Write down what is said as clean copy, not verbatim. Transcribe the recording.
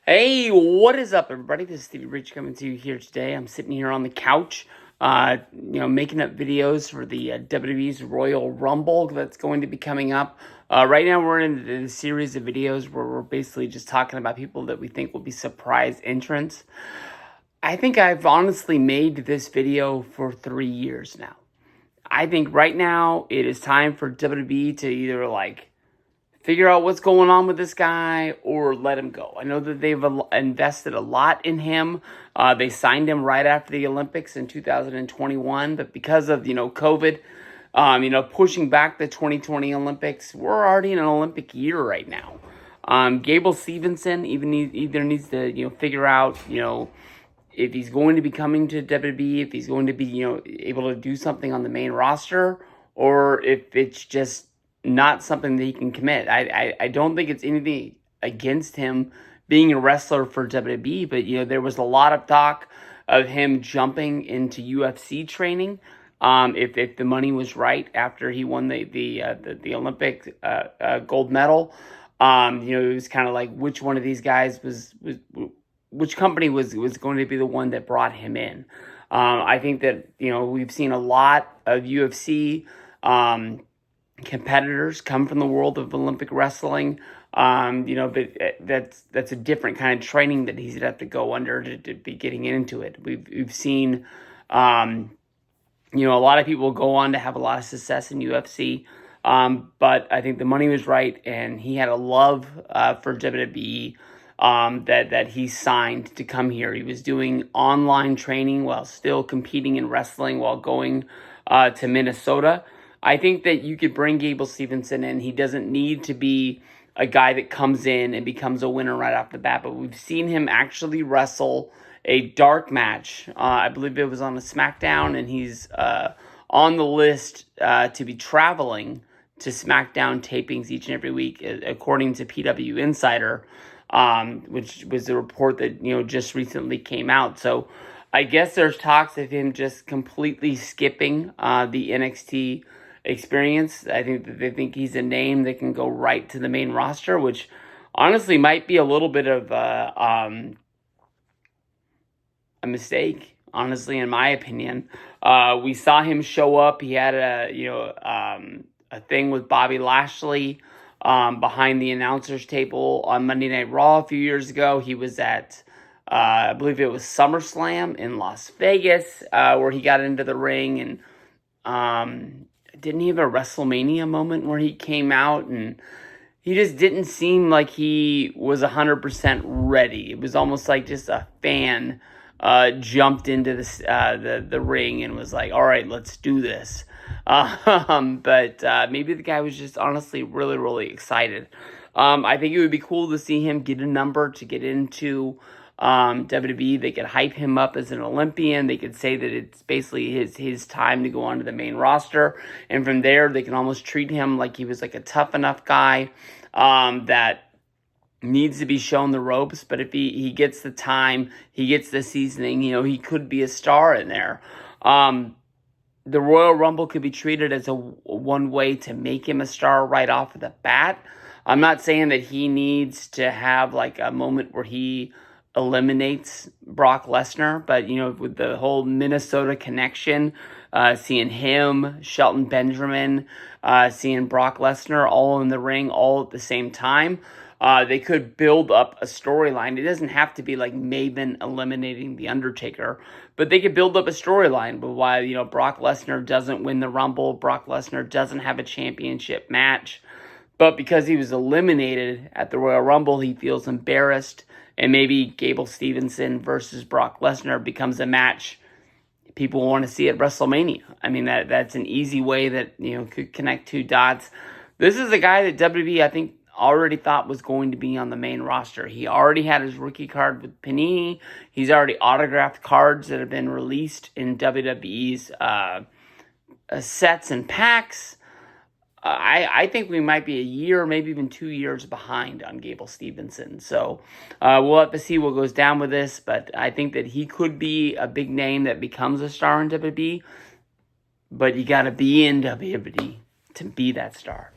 Hey, what is up, everybody? This is Stevie Rich coming to you here today. I'm sitting here on the couch, making up videos for the WWE's Royal Rumble that's going to be coming up. Right now, we're in a series of videos where we're basically just talking about people that we think will be surprise entrants. I think I've honestly made this video for 3 years now. I think right now it is time for WWE to either figure out what's going on with this guy or let him go. I know that they've invested a lot in him. They signed him right after the Olympics in 2021, but because of, COVID, pushing back the 2020 Olympics, we're already in an Olympic year right now. Gable Steveson either needs to, figure out, if he's going to be coming to WWE, if he's going to be, able to do something on the main roster, or if it's just not something that he can commit. I don't think it's anything against him being a wrestler for WWE, but there was a lot of talk of him jumping into UFC training. If the money was right after he won the Olympic gold medal, it was kind of like which one of these guys was which company was going to be the one that brought him in. I think that we've seen a lot of UFC competitors come from the world of Olympic wrestling, but that's a different kind of training that he's have to go under to be getting into it. We've seen, a lot of people go on to have a lot of success in UFC, but I think the money was right, and he had a love for WWE that he signed to come here. He was doing online training while still competing in wrestling while going to Minnesota. I think that you could bring Gable Steveson in. He doesn't need to be a guy that comes in and becomes a winner right off the bat, but we've seen him actually wrestle a dark match. I believe it was on a SmackDown, and he's on the list to be traveling to SmackDown tapings each and every week, according to PW Insider, which was a report that just recently came out. So I guess there's talks of him just completely skipping the NXT experience. I think that they think he's a name that can go right to the main roster, which honestly might be a little bit of a mistake, honestly, in my opinion. We saw him show up. He had a thing with Bobby Lashley behind the announcer's table on Monday Night Raw a few years ago. He was at I believe it was SummerSlam in Las Vegas, where he got into the ring, and didn't he have a WrestleMania moment where he came out and he just didn't seem like he was 100% ready. It was almost like just a fan jumped into the ring and was like, all right, let's do this. But maybe the guy was just honestly really, really excited. I think it would be cool to see him get a number to get into WWE. They could hype him up as an Olympian. They could say that it's basically his time to go onto the main roster, and from there they can almost treat him like he was like a tough enough guy that needs to be shown the ropes. But if he gets the time, he gets the seasoning, he could be a star in there. The Royal Rumble could be treated as one way to make him a star right off of the bat. I'm not saying that he needs to have like a moment where he eliminates Brock Lesnar, but with the whole Minnesota connection, seeing him, Shelton Benjamin, seeing Brock Lesnar all in the ring all at the same time, they could build up a storyline. It doesn't have to be like Maven eliminating The Undertaker, but they could build up a storyline. But why Brock Lesnar doesn't win the Rumble, Brock Lesnar doesn't have a championship match, but because he was eliminated at the Royal Rumble, he feels embarrassed. And maybe Gable Steveson versus Brock Lesnar becomes a match people want to see at WrestleMania. I mean, that's an easy way that, could connect two dots. This is a guy that WWE, I think, already thought was going to be on the main roster. He already had his rookie card with Panini. He's already autographed cards that have been released in WWE's sets and packs. I think we might be a year, maybe even 2 years behind on Gable Steveson. So we'll have to see what goes down with this. But I think that he could be a big name that becomes a star in WWE. But you got to be in WWE to be that star.